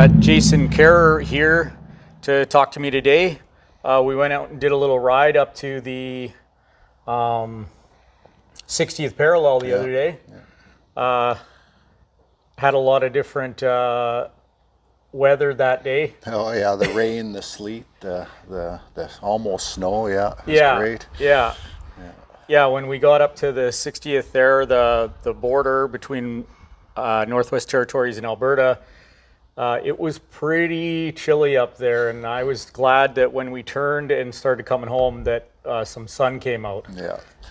got Jason Kehrer here to talk to me today. We went out and did a little ride up to the 60th parallel the other day. Had a lot of different weather that day. Oh yeah, the rain, the sleet, the almost snow. Yeah, it was great. Yeah, when we got up to the 60th there, the border between Northwest Territories and Alberta, it was pretty chilly up there, and I was glad that when we turned and started coming home that some sun came out.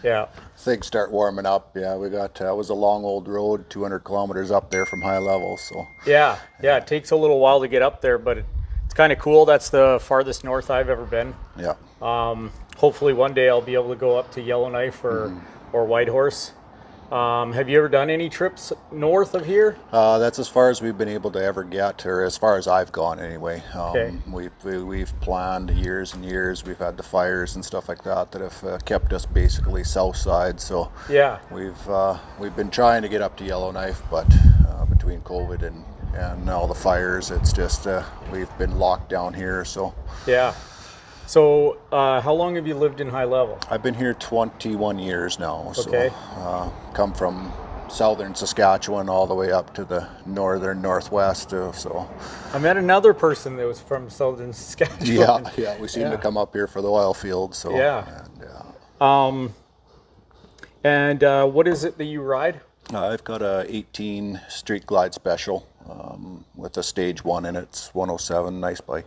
Yeah. Things start warming up. Yeah, we got, it was a long old road, 200 kilometers up there from high level. So yeah, it takes a little while to get up there, but it's kind of cool. That's the farthest north I've ever been. Yeah. Hopefully one day I'll be able to go up to Yellowknife or Whitehorse. Have you ever done any trips north of here? That's as far as we've been able to ever get, or as far as I've gone anyway. Okay. We've planned years and years. We've had the fires and stuff like that have kept us basically south side. So yeah, we've been trying to get up to Yellowknife, but between COVID and all the fires, it's just we've been locked down here. So yeah. So how long have you lived in high level? I've been here 21 years now. Okay. So come from southern Saskatchewan all the way up to the northern northwest. So I met another person that was from southern Saskatchewan. Yeah. We seem to come up here for the oil field. So And what is it that you ride? I've got a 18 Street Glide Special with a stage 1 in it. It's 107, nice bike.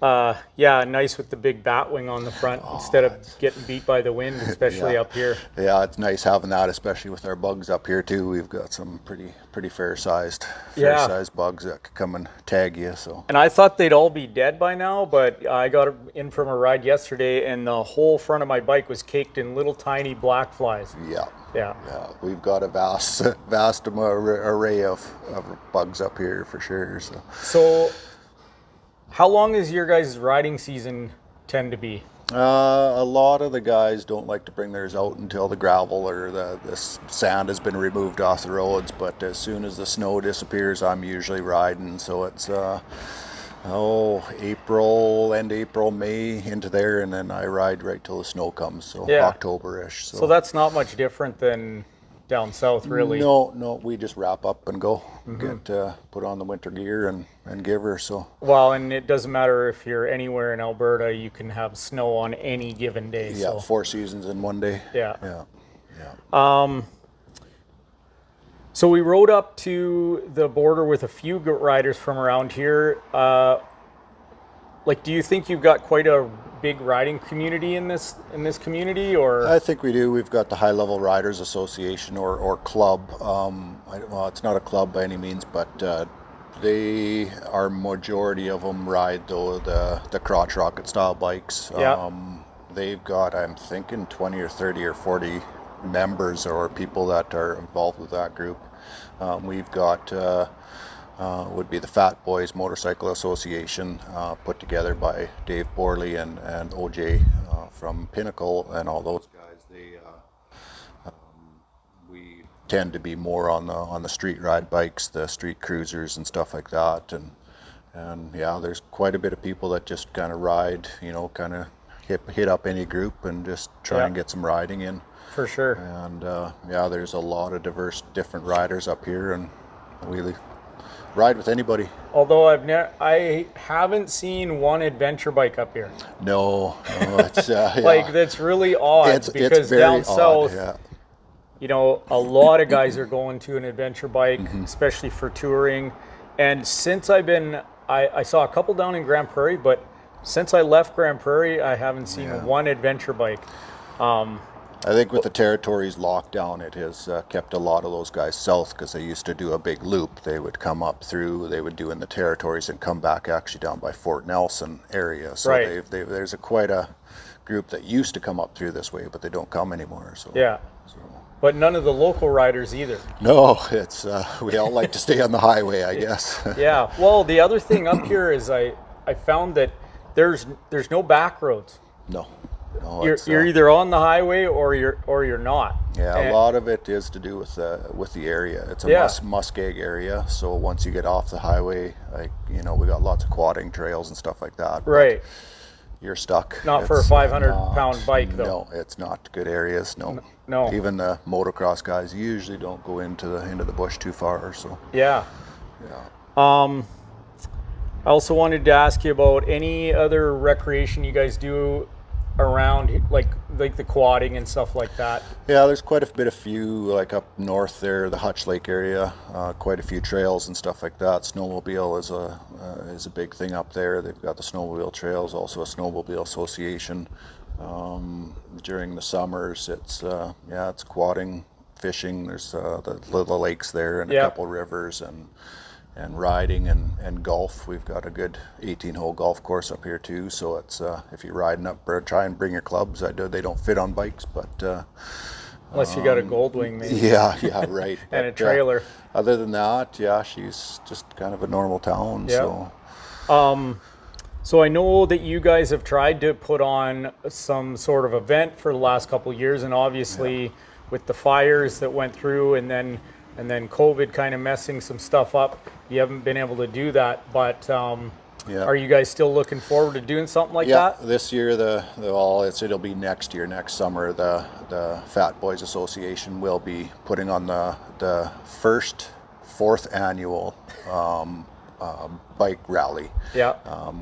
Nice with the big bat wing on the front instead of getting beat by the wind, especially up here. Yeah, it's nice having that, especially with our bugs up here too. We've got some pretty fair-sized bugs that could come and tag you. So. And I thought they'd all be dead by now, but I got in from a ride yesterday, and the whole front of my bike was caked in little tiny black flies. Yeah, we've got a vast array of bugs up here for sure. So how long is your guys' riding season tend to be? A lot of the guys don't like to bring theirs out until the gravel or the sand has been removed off the roads, but as soon as the snow disappears, I'm usually riding. So it's April, end April, May into there, and then I ride right till the snow comes, so October-ish. So that's not much different than down south, really? No, we just wrap up and go. Get put on the winter gear and give her. So well, and it doesn't matter if you're anywhere in Alberta, you can have snow on any given day. Yeah, so 4 seasons in one day. Yeah. So we rode up to the border with a few riders from around here. Do you think you've got quite a big riding community in this community, or? I think we do. We've got the High Level Riders Association or club. Well, it's not a club by any means, but they are majority of them ride the crotch rocket style bikes. They've got, I'm thinking, 20 or 30 or 40 members or people that are involved with that group. We've got would be the Fat Boys Motorcycle Association, put together by Dave Borley and OJ from Pinnacle and all those guys. We tend to be more on the street ride bikes, the street cruisers and stuff like that, and there's quite a bit of people that just kind of ride, kind of hit up any group and just try and get some riding in. For sure. And there's a lot of different riders up here, and we ride with anybody. Although I haven't seen one adventure bike up here. No, it's that's really odd because down south, a lot of guys are going to an adventure bike, especially for touring. And since I saw a couple down in Grand Prairie, but since I left Grand Prairie, I haven't seen one adventure bike. I think with the territories lockdown, it has kept a lot of those guys south, because they used to do a big loop. They would come up through, they would do in the territories and come back actually down by Fort Nelson area. So there's quite a group that used to come up through this way, but they don't come anymore. So but none of the local riders either. No, it's we all like to stay on the highway, I guess. Yeah. Well, the other thing up here is I found that there's no back roads. No. No, you're either on the highway or you're not. Yeah, a lot of it is to do with the area. It's a muskeg area, so once you get off the highway, like, you know, we got lots of quadding trails and stuff like that. Right. You're stuck. Not for a 500-pound bike, though. No, it's not good areas. No. No. Even the motocross guys usually don't go into the bush too far. So. Yeah. Yeah. I also wanted to ask you about any other recreation you guys do around, like the quadding and stuff like that. Yeah, there's quite a few, like up north there, the Hutch Lake area, quite a few trails and stuff like that. Snowmobile is a big thing up there. They've got the snowmobile trails, also a snowmobile association. During the summers, it's quadding, fishing. There's the little lakes there and a couple rivers and riding and golf. We've got a good 18-hole golf course up here too. So it's if you're riding up, try and bring your clubs. They don't fit on bikes, but unless you got a Goldwing, maybe. Yeah, right. And a trailer. Other than that, yeah, she's just kind of a normal town. Yeah. So I know that you guys have tried to put on some sort of event for the last couple of years, and obviously with the fires that went through, and then COVID kind of messing some stuff up, you haven't been able to do that. But are you guys still looking forward to doing something like that? Yeah, this year it'll be next year, next summer. The Fat Boys Association will be putting on the fourth annual bike rally. Yeah.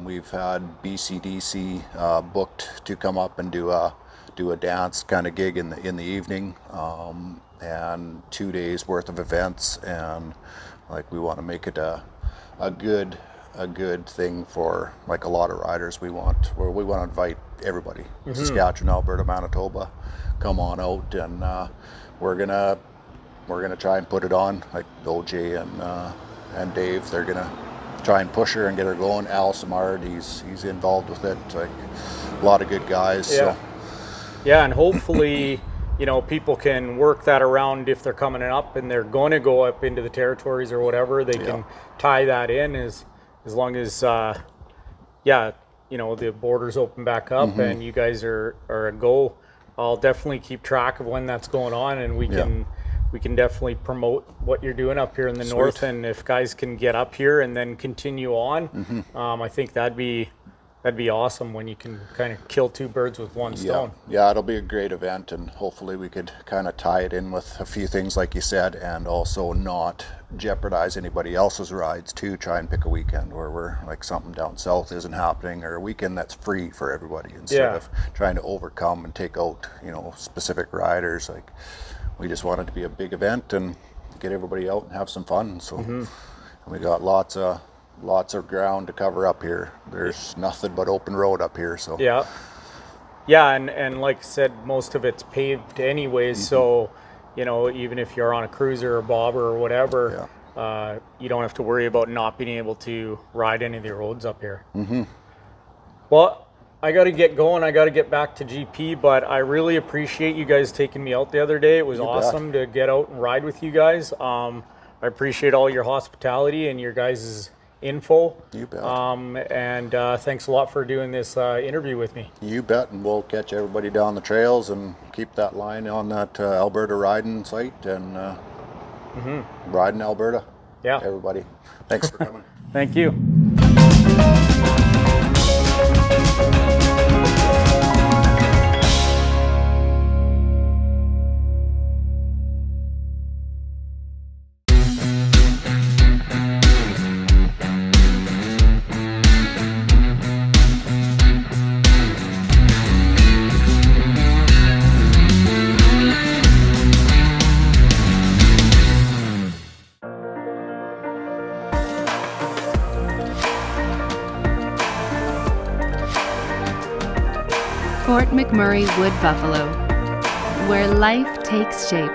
We've had BCDC booked to come up and do a dance kind of gig in the evening, and 2 days worth of events, and like we want to make it a good thing for like a lot of riders. We want to invite everybody, Saskatchewan, Alberta, Manitoba, come on out, and we're gonna try and put it on. Like OJ and Dave, they're gonna try and push her and get her going. Al Samard, he's involved with it. Like a lot of good guys. Yeah. So. Yeah, and hopefully, you know, people can work that around if they're coming up and they're going to go up into the territories or whatever. They can tie that in as long as, you know, the borders open back up and you guys are a go. I'll definitely keep track of when that's going on, and we can definitely promote what you're doing up here in the north. And if guys can get up here and then continue on, I think that'd be awesome when you can kind of kill two birds with one stone. Yeah, it'll be a great event, and hopefully we could kind of tie it in with a few things like you said, and also not jeopardize anybody else's rides too. Try and pick a weekend where we're like something down south isn't happening, or a weekend that's free for everybody, instead of trying to overcome and take out, you know, specific riders. Like, we just want it to be a big event and get everybody out and have some fun. So and we got lots of ground to cover up here. There's nothing but open road up here. So and like I said, most of it's paved anyways. So, you know, even if you're on a cruiser or bobber or whatever, you don't have to worry about not being able to ride any of the roads up here. Well, I got to get going. I got to get back to GP, but I really appreciate you guys taking me out the other day. It was awesome to get out and ride with you guys. I appreciate all your hospitality and your guys' info. You bet. And thanks a lot for doing this interview with me. You bet, and we'll catch everybody down the trails and keep that line on that Alberta Ridin site, and Ridin Alberta. Yeah. Everybody, thanks for coming. Thank you. Fort McMurray Wood Buffalo, where life takes shape.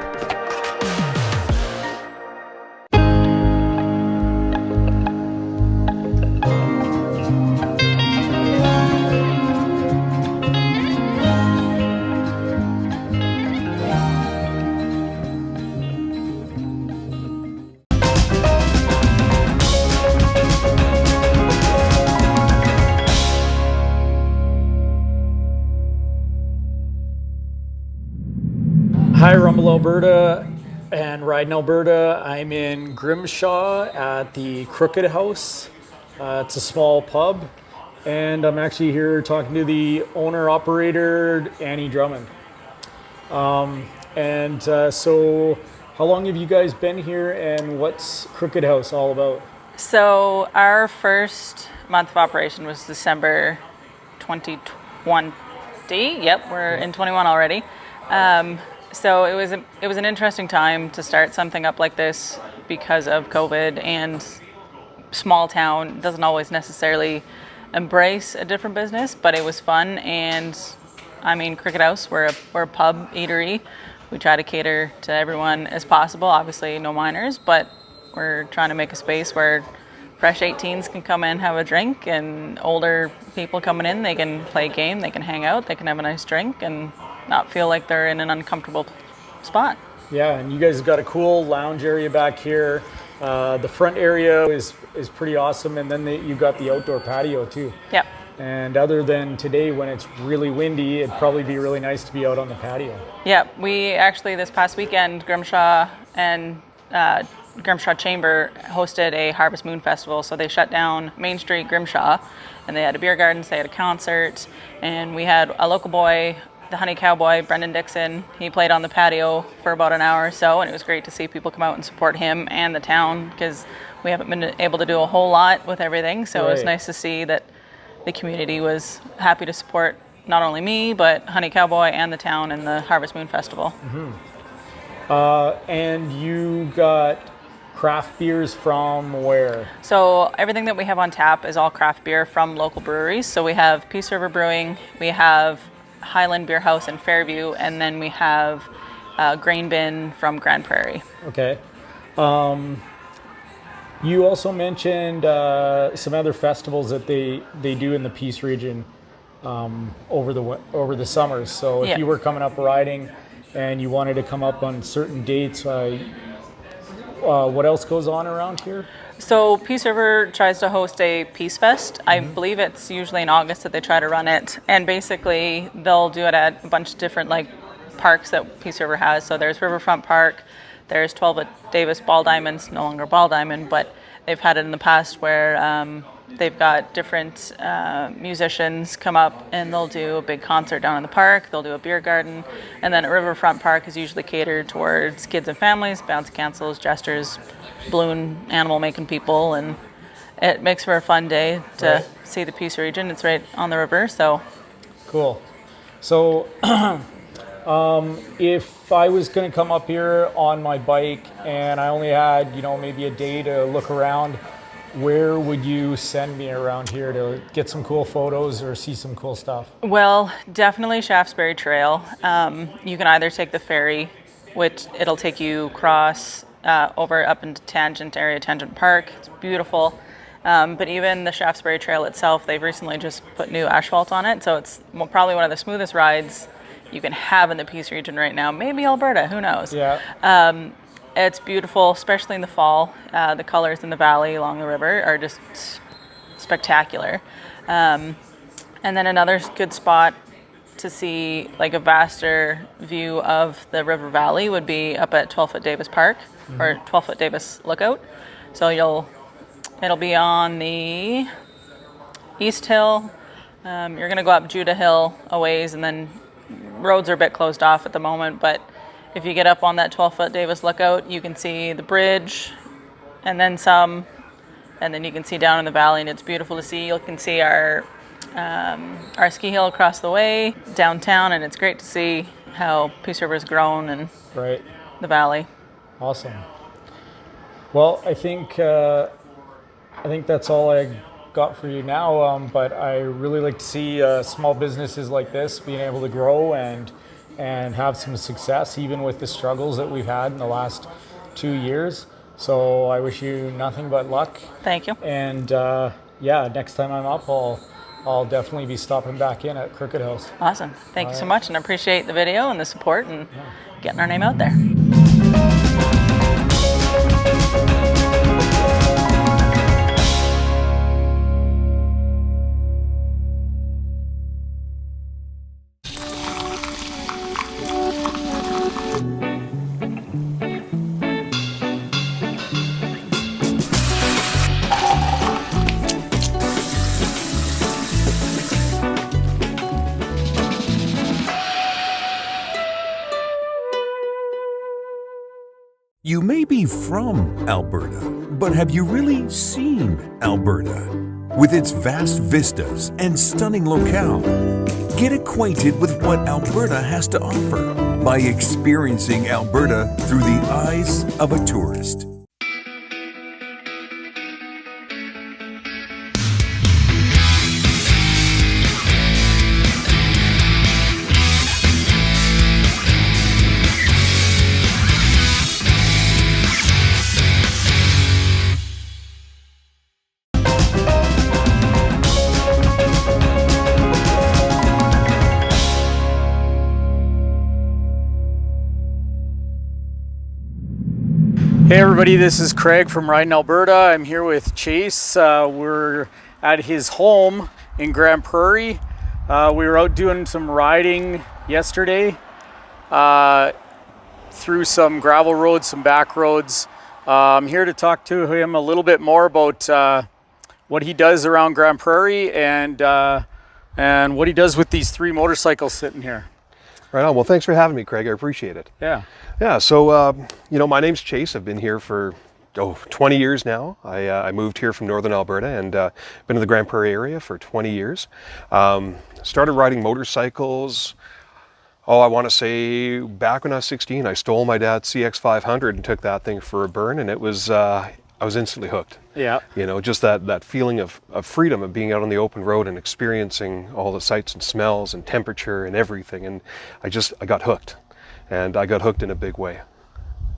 Hi, Rumble Alberta and Ridin, Alberta. I'm in Grimshaw at the Krooked House. It's a small pub, and I'm actually here talking to the owner-operator, Annie Drummond. So how long have you guys been here, and what's Krooked House all about? So our first month of operation was December 2020. Yep, we're in 21 already. So it was an interesting time to start something up like this because of COVID, and small town doesn't always necessarily embrace a different business, but it was fun. And I mean, Krooked House, we're a pub eatery. We try to cater to everyone as possible. Obviously, no minors, but we're trying to make a space where fresh 18s can come in, have a drink, and older people coming in, they can play a game, they can hang out, they can have a nice drink, and not feel like they're in an uncomfortable spot. Yeah, and you guys have got a cool lounge area back here. The front area is pretty awesome, and then you got the outdoor patio too. Yep. And other than today when it's really windy, it'd probably be really nice to be out on the patio. Yeah, we actually this past weekend, Grimshaw and Grimshaw Chamber hosted a Harvest Moon Festival. So they shut down Main Street Grimshaw, and they had a beer gardens, they had a concert, and we had a local boy, the Honey Cowboy, Brendan Dixon. He played on the patio for about an hour or so, and it was great to see people come out and support him and the town, because we haven't been able to do a whole lot with everything. So It was nice to see that the community was happy to support not only me, but Honey Cowboy and the town and the Harvest Moon Festival. Mm-hmm. And you got craft beers from where? So everything that we have on tap is all craft beer from local breweries. So we have Peace River Brewing, we have Highland Beer House in Fairview, and then we have Grain Bin from Grand Prairie. Okay. You also mentioned some other festivals that they do in the Peace region over the summers. So if you were coming up riding and you wanted to come up on certain dates, what else goes on around here? So Peace River tries to host a Peace Fest. I believe it's usually in August that they try to run it. And basically they'll do it at a bunch of different parks that Peace River has. So there's Riverfront Park, there's 12 at Davis Ball Diamonds, no longer Ball Diamond, but they've had it in the past where they've got different musicians come up and they'll do a big concert down in the park, they'll do a beer garden, and then at Riverfront Park is usually catered towards kids and families, bouncy cancels, jesters, balloon animal making people, and it makes for a fun day to see the Peace region. It's right on the river, so. Cool. So if I was going to come up here on my bike and I only had, maybe a day to look around, where would you send me around here to get some cool photos or see some cool stuff? Well, definitely Shaftesbury Trail. You can either take the ferry, which it'll take you across over up into Tangent Park. It's beautiful. But even the Shaftesbury Trail itself, they've recently just put new asphalt on it. So it's probably one of the smoothest rides you can have in the Peace region right now. Maybe Alberta, who knows? Yeah. It's beautiful, especially in the fall. The colors in the valley along the river are just spectacular. And then another good spot to see a vaster view of the river valley would be up at 12-foot Davis Park, or 12-foot Davis Lookout. So it'll be on the East Hill. You're going to go up Judah Hill a ways, and then roads are a bit closed off at the moment, but if you get up on that 12-foot Davis Lookout, you can see the bridge and then some, and then you can see down in the valley, and it's beautiful to see. You can see our ski hill across the way downtown, and it's great to see how Peace River's grown and the valley. Awesome. Well, I think that's all I got for you now, but I really like to see small businesses like this being able to grow and have some success, even with the struggles that we've had in the last 2 years. So I wish you nothing but luck. Thank you. And next time I'm up, I'll definitely be stopping back in at Krooked House. Awesome. Thank you so much, and I appreciate the video and the support and getting our name out there. You may be from Alberta, but have you really seen Alberta? With its vast vistas and stunning locale, get acquainted with what Alberta has to offer by experiencing Alberta through the eyes of a tourist. Hey everybody, this is Craig from Ridin, Alberta. I'm here with Chase. We're at his home in Grand Prairie. We were out doing some riding yesterday through some gravel roads, some back roads. I'm here to talk to him a little bit more about what he does around Grand Prairie and what he does with these 3 motorcycles sitting here. Right on. Well, thanks for having me, Craig. I appreciate it. Yeah. Yeah, so, my name's Chase. I've been here for 20 years now. I moved here from northern Alberta and been in the Grand Prairie area for 20 years. Started riding motorcycles, I want to say back when I was 16. I stole my dad's CX500 and took that thing for a burn, and it was, I was instantly hooked. Yeah. Just that feeling of freedom of being out on the open road and experiencing all the sights and smells and temperature and everything. And I got hooked, and I got hooked in a big way.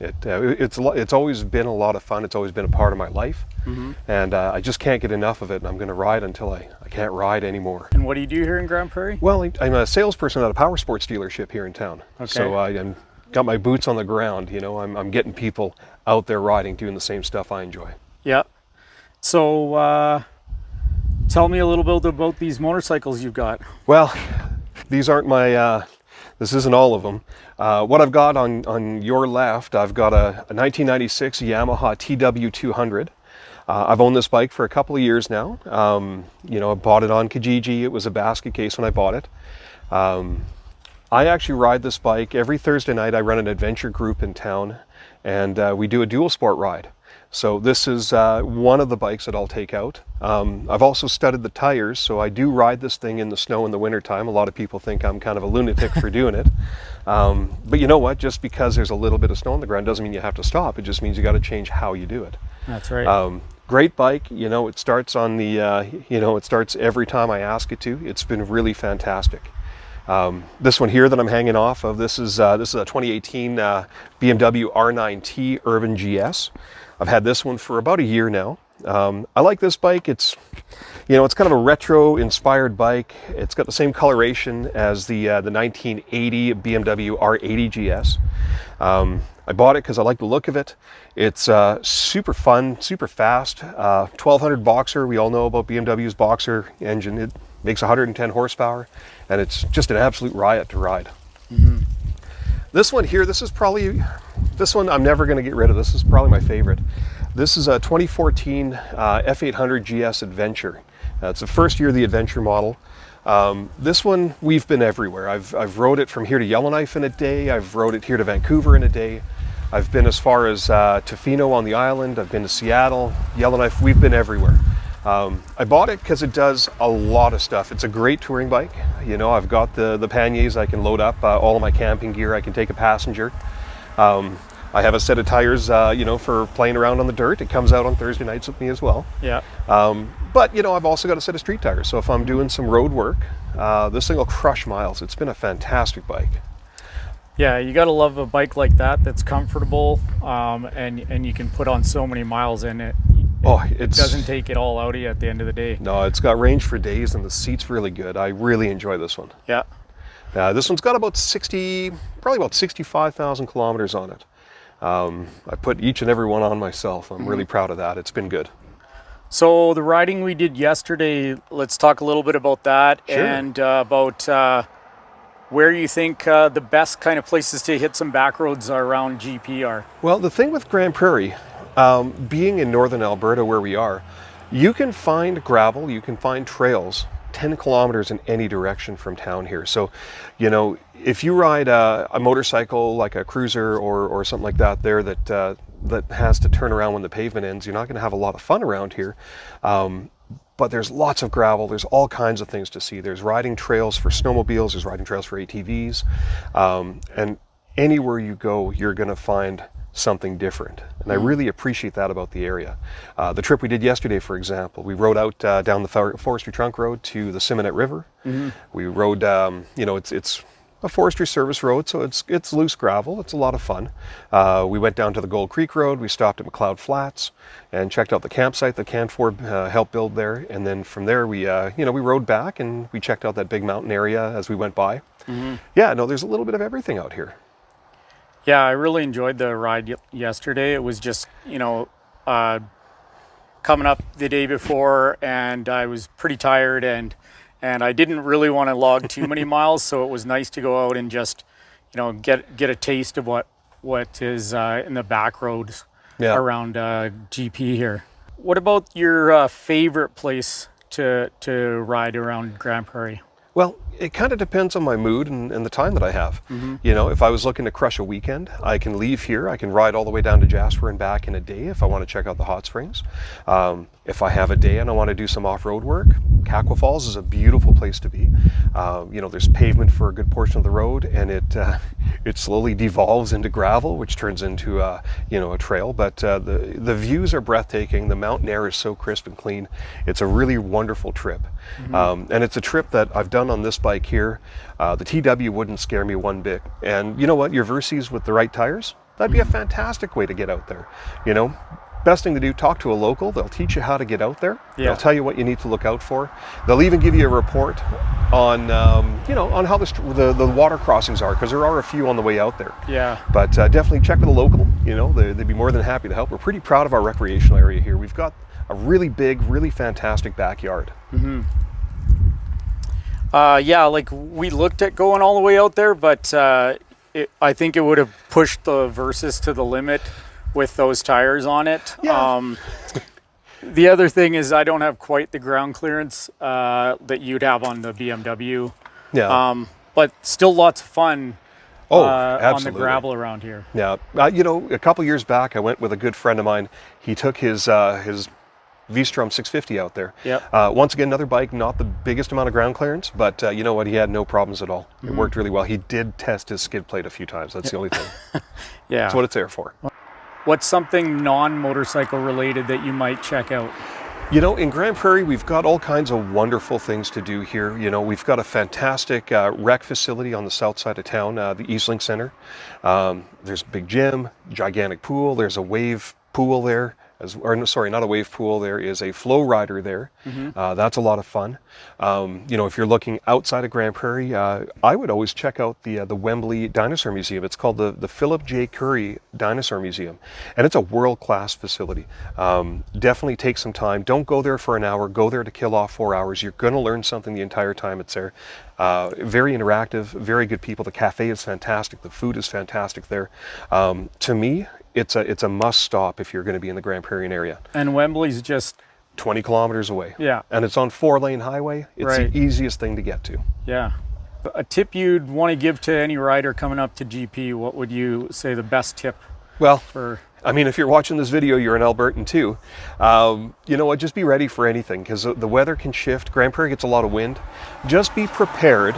It's always been a lot of fun. It's always been a part of my life. Mm-hmm. And I just can't get enough of it. And I'm going to ride until I can't ride anymore. And what do you do here in Grand Prairie? Well, I'm a salesperson at a Powersports dealership here in town. Okay. So I'm got my boots on the ground. I'm getting people out there riding, doing the same stuff I enjoy. Yeah. So tell me a little bit about these motorcycles you've got. Well, these aren't my, this isn't all of them. What I've got on your left, I've got a 1996 Yamaha TW200. I've owned this bike for a couple of years now. I bought it on Kijiji. It was a basket case when I bought it. I actually ride this bike every Thursday night. I run an adventure group in town, and we do a dual sport ride. So this is one of the bikes that I'll take out. I've also studded the tires, so I do ride this thing in the snow in the wintertime. A lot of people think I'm kind of a lunatic for doing it. But you know what? Just because there's a little bit of snow on the ground doesn't mean you have to stop. It just means you got to change how you do it. That's right. Great bike. It starts on the, it starts every time I ask it to. It's been really fantastic. This one here that I'm hanging off of, this is a 2018 BMW R9T Urban GS. I've had this one for about a year now. I like this bike. It's kind of a retro inspired bike. It's got the same coloration as the 1980 BMW R80 GS. I bought it because I like the look of it. It's super fun, super fast. 1200 Boxer. We all know about BMW's Boxer engine. It makes 110 horsepower, and it's just an absolute riot to ride. Mm-hmm. This one here, this one I'm never going to get rid of. This is probably my favorite. This is a 2014 F800 GS Adventure. It's the first year of the Adventure model. This one, we've been everywhere. I've rode it from here to Yellowknife in a day. I've rode it here to Vancouver in a day. I've been as far as Tofino on the island. I've been to Seattle, Yellowknife. We've been everywhere. I bought it because it does a lot of stuff. It's a great touring bike. I've got the panniers. I can load up all of my camping gear. I can take a passenger. I have a set of tires, for playing around on the dirt. It comes out on Thursday nights with me as well. Yeah. But I've also got a set of street tires. So if I'm doing some road work, this thing will crush miles. It's been a fantastic bike. Yeah, you gotta love a bike like that that's comfortable, and you can put on so many miles in it. It doesn't take it all out of you at the end of the day. No, it's got range for days, and the seat's really good. I really enjoy this one. Yeah. This one's got about 65,000 kilometers on it. I put each and every one on myself. I'm really proud of that. It's been good. So the riding we did yesterday, let's talk a little bit about that. Sure. And about where you think the best kind of places to hit some back roads around GP are. Well, the thing with Grand Prairie, being in northern Alberta where we are, you can find gravel, you can find trails 10 kilometers in any direction from town here. So, if you ride a motorcycle like a cruiser or something like that there that that has to turn around when the pavement ends, you're not going to have a lot of fun around here. But there's lots of gravel. There's all kinds of things to see. There's riding trails for snowmobiles. There's riding trails for ATVs. And anywhere you go, you're going to find something different. And I really appreciate that about the area. The trip we did yesterday, for example, we rode out down the Forestry Trunk Road to the Simonette River. We rode, you know, it's a forestry service road, so it's loose gravel. It's a lot of fun. We went down to the Gold Creek Road. We stopped at McLeod Flats and checked out the campsite that Canfor helped build there. And then from there, we you know, we rode back and we checked out that big mountain area as we went by. Yeah, no, there's a little bit of everything out here. Yeah, I really enjoyed the ride yesterday. It was just, you know, coming up the day before, and I was pretty tired, and I didn't really want to log too many miles, so it was nice to go out and just, you know, get a taste of what is in the back roads around GP here. What about your favorite place to ride around Grand Prairie? Well, it kind of depends on my mood and the time that I have. You know, if I was looking to crush a weekend, I can leave here. I can ride all the way down to Jasper and back in a day if I want to check out the hot springs. If I have a day and I want to do some off-road work, Kakwa Falls is a beautiful place to be. You know, there's pavement for a good portion of the road, and it slowly devolves into gravel, which turns into you know, a trail. But the views are breathtaking. The mountain air is so crisp and clean. It's a really wonderful trip, and it's a trip that I've done on this bike here. The TW wouldn't scare me one bit. And you know what? Your Versys with the right tires, that'd be a fantastic way to get out there. You know, best thing to do, talk to a local. They'll teach you how to get out there. They'll tell you what you need to look out for. They'll even give you a report on, you know, on how the water crossings are, because there are a few on the way out there. But definitely check with a local. You know, they'd be more than happy to help. We're pretty proud of our recreational area here. We've got a really big, really fantastic backyard. Yeah, like we looked at going all the way out there, but I think it would have pushed the Versys to the limit with those tires on it. The other thing is I don't have quite the ground clearance that you'd have on the BMW. But still lots of fun on the gravel around here. You know, a couple years back I went with a good friend of mine. He took his V-Strom 650 out there. Once again, another bike, not the biggest amount of ground clearance, but you know what, he had no problems at all. It worked really well. He did test his skid plate a few times. That's the only thing. That's what it's there for. What's something non-motorcycle related that you might check out? You know, in Grand Prairie, we've got all kinds of wonderful things to do here. You know, we've got a fantastic rec facility on the south side of town, the Eastlink Center. There's a big gym, gigantic pool. There's a wave pool there. Sorry, not a wave pool. There is a flow rider there. That's a lot of fun. You know, if you're looking outside of Grand Prairie, I would always check out the Wembley Dinosaur Museum. It's called the Philip J. Currie Dinosaur Museum, and it's a world-class facility. Definitely take some time. Don't go there for an hour. Go there to kill off 4 hours. You're going to learn something the entire time it's there. Very interactive, very good people. The cafe is fantastic. The food is fantastic there. To me, it's a must stop if you're going to be in the Grand Prairie area. And Wembley's just 20 kilometers away. Yeah. And it's on 4-lane highway. It's the easiest thing to get to. Yeah. A tip you'd want to give to any rider coming up to GP, what would you say the best tip? Well, for I mean, if you're watching this video, you're an Albertan too. You know what, just be ready for anything, because the weather can shift. Grand Prairie gets a lot of wind. Just be prepared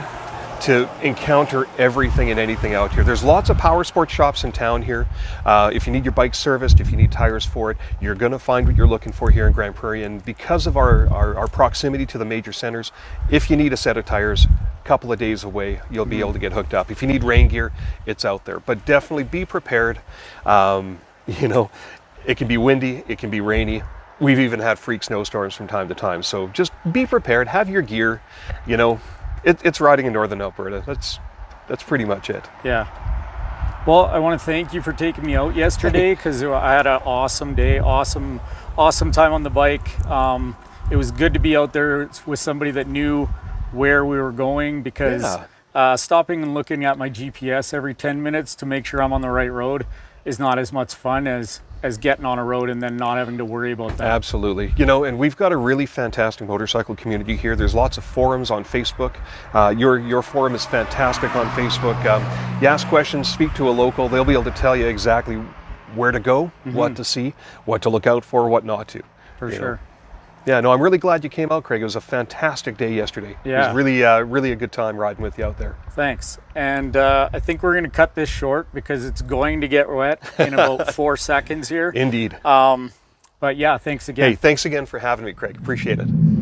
to encounter everything and anything out here. There's lots of Powersports shops in town here. If you need your bike serviced, if you need tires for it, you're going to find what you're looking for here in Grand Prairie. And because of our proximity to the major centers, if you need a set of tires, a couple of days away, you'll be able to get hooked up. If you need rain gear, it's out there. But definitely be prepared. You know, it can be windy, it can be rainy. We've even had freak snowstorms from time to time. So just be prepared, have your gear. You know, it's riding in Northern Alberta. That's pretty much it. Yeah. Well, I want to thank you for taking me out yesterday, because I had an awesome day, awesome time on the bike. It was good to be out there with somebody that knew where we were going, because stopping and looking at my GPS every 10 minutes to make sure I'm on the right road is not as much fun as getting on a road and then not having to worry about that. Absolutely. You know, and we've got a really fantastic motorcycle community here. There's lots of forums on Facebook. Your forum is fantastic on Facebook. You ask questions, speak to a local, they'll be able to tell you exactly where to go, what to see, what to look out for, what not to. For you know. sure. Yeah, no, I'm really glad you came out, Craig. It was a fantastic day yesterday. Yeah. It was really a good time riding with you out there. Thanks. And I think we're going to cut this short because it's going to get wet in about 4 seconds here. Indeed. But yeah, thanks again. Hey, thanks again for having me, Craig. Appreciate it.